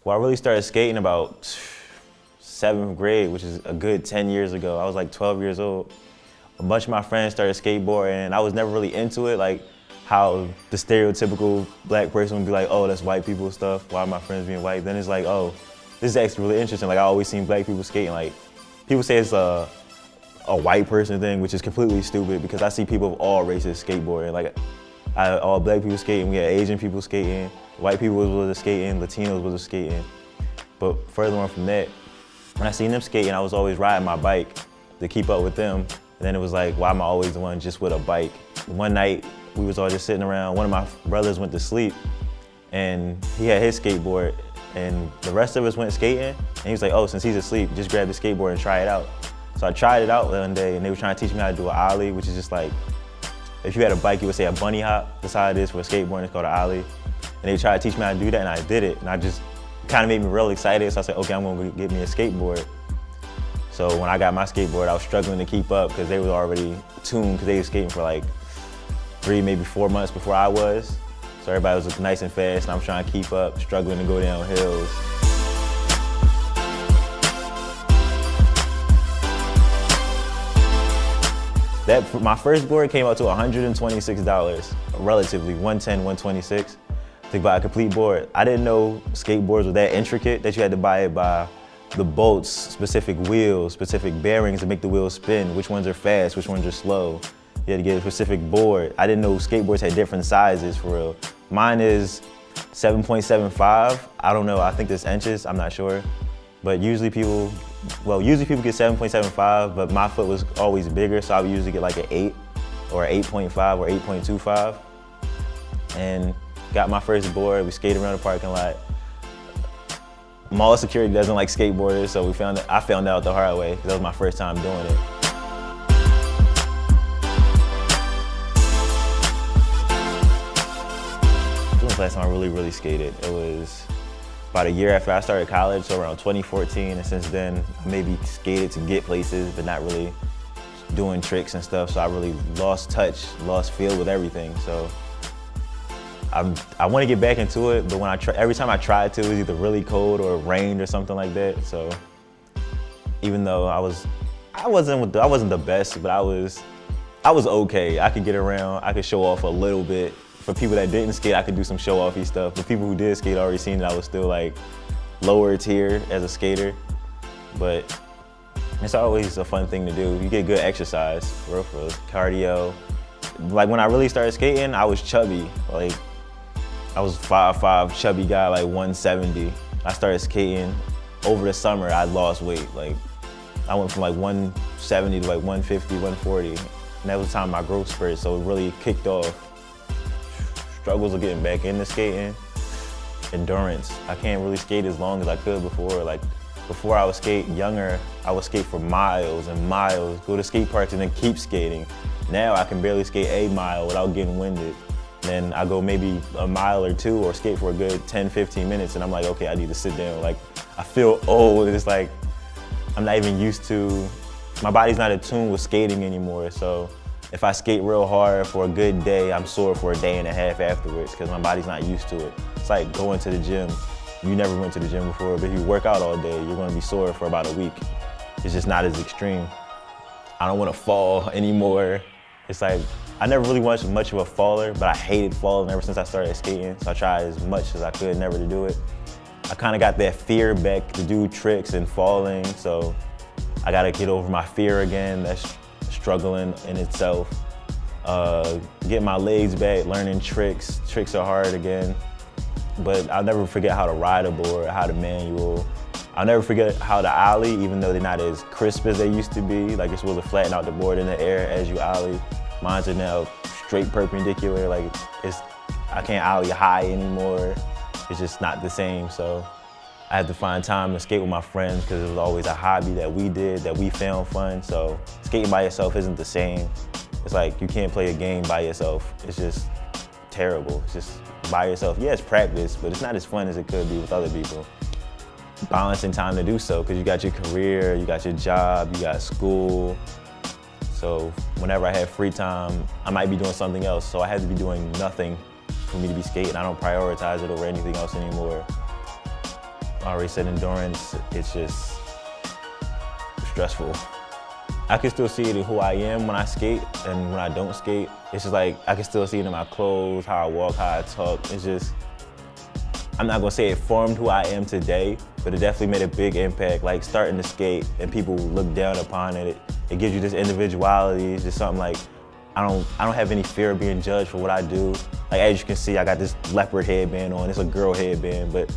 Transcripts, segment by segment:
Well, I really started skating about 7th grade, which is a good 10 years ago. I was like 12 years old. A bunch of my friends started skateboarding, and I was never really into it, like how the stereotypical black person would be like, oh, that's white people stuff, why are my friends being white? Then it's like, oh, this is actually really interesting. Like, I always seen black people skating. Like, people say it's a white person thing, which is completely stupid because I see people of all races skateboarding. Like, all black people skating, we had Asian people skating, white people was skating, Latinos was skating. But further on from that, when I seen them skating, I was always riding my bike to keep up with them. And then it was like, why am I always the one just with a bike? One night, we was all just sitting around. One of my brothers went to sleep, and he had his skateboard, and the rest of us went skating. And he was like, oh, since he's asleep, just grab the skateboard and try it out. So I tried it out one day, and they were trying to teach me how to do an ollie, which is just like, if you had a bike, you would say a bunny hop. That's how it is for a skateboard, it's called an ollie. And they tried to teach me how to do that, and I did it. And I just kind of made me real excited, so I said, okay, I'm gonna get me a skateboard. So when I got my skateboard, I was struggling to keep up because they were already tuned, because they were skating for like 3, maybe 4 months before I was. So everybody was looking nice and fast, and I'm trying to keep up, struggling to go down hills. My first board came out to $126, relatively, $110, $126 to buy a complete board. I didn't know skateboards were that intricate that you had to buy it by the bolts, specific wheels, specific bearings to make the wheels spin, which ones are fast, which ones are slow. You had to get a specific board. I didn't know skateboards had different sizes for real. Mine is 7.75. I don't know, I think it's inches, I'm not sure. But usually people get 7.75, but my foot was always bigger, so I would usually get like an 8 or 8.5 or 8.25. And got my first board, we skated around the parking lot. Mall security doesn't like skateboarders, so I found out the hard way, because that was my first time doing it. When was the last time I really skated? It was about a year after I started college, so around 2014, and since then, I maybe skated to get places, but not really doing tricks and stuff, so I really lost touch, lost feel with everything, so. I want to get back into it, but every time I tried to, it was either really cold or it rained or something like that. So even though I wasn't the best, but I was okay. I could get around, I could show off a little bit. For people that didn't skate, I could do some show-offy stuff. But people who did skate already seen that I was still like lower tier as a skater. But it's always a fun thing to do. You get good exercise, for cardio. Like when I really started skating, I was chubby. Like, I was 5'5", chubby guy, like 170. I started skating. Over the summer, I lost weight. Like, I went from like 170 to like 150, 140. And that was the time of my growth spurt, so it really kicked off. Struggles of getting back into skating. Endurance. I can't really skate as long as I could before. Like, before I would skate younger, I would skate for miles and miles, go to skate parks and then keep skating. Now I can barely skate a mile without getting winded. Then I go maybe a mile or 2 or skate for a good 10, 15 minutes and I'm like, okay, I need to sit down. Like, I feel old. It's like, I'm not even used to, my body's not attuned with skating anymore. So if I skate real hard for a good day, I'm sore for a day and a half afterwards because my body's not used to it. It's like going to the gym. You never went to the gym before, but if you work out all day, you're gonna be sore for about a week. It's just not as extreme. I don't wanna fall anymore. It's like, I never really was much of a faller, but I hated falling ever since I started skating, so I tried as much as I could never to do it. I kind of got that fear back to do tricks and falling, so I gotta get over my fear again. That's struggling in itself. Get my legs back, learning tricks. Tricks are hard again, but I'll never forget how to ride a board, how to manual. I'll never forget how to ollie, even though they're not as crisp as they used to be. Like, you're supposed to flatten out the board in the air as you ollie. Mine are now straight perpendicular. Like, I can't ollie high anymore. It's just not the same. So I had to find time to skate with my friends because it was always a hobby that we did, that we found fun. So skating by yourself isn't the same. It's like you can't play a game by yourself. It's just terrible. It's just by yourself. Yeah, it's practice, but it's not as fun as it could be with other people. Balancing time to do so because you got your career, you got your job, you got school. So whenever I have free time, I might be doing something else. So I had to be doing nothing for me to be skating. I don't prioritize it over anything else anymore. I already said endurance, it's just stressful. I can still see it in who I am when I skate and when I don't skate. It's just like, I can still see it in my clothes, how I walk, how I talk. It's just, I'm not gonna say it formed who I am today, but it definitely made a big impact. Like starting to skate and people look down upon it. It gives you this individuality. It's just something like, I don't have any fear of being judged for what I do. Like as you can see, I got this leopard headband on. It's a girl headband, but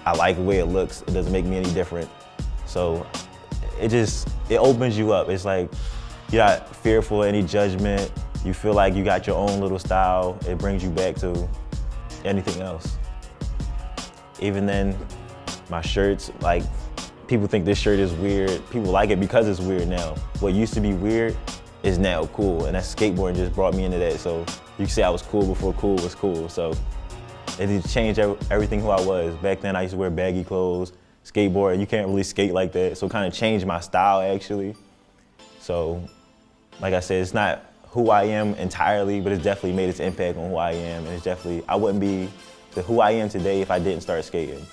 I like the way it looks. It doesn't make me any different. So it opens you up. It's like you're not fearful of any judgment. You feel like you got your own little style. It brings you back to anything else. Even then, my shirts, like people think this shirt is weird. People like it because it's weird now. What used to be weird is now cool, and that skateboarding just brought me into that. So you can say I was cool before cool was cool. So it changed everything who I was. Back then I used to wear baggy clothes, skateboard, you can't really skate like that. So it kind of changed my style actually. So like I said, it's not who I am entirely, but it's definitely made its impact on who I am. And it's definitely, I wouldn't be who I am today if I didn't start skating.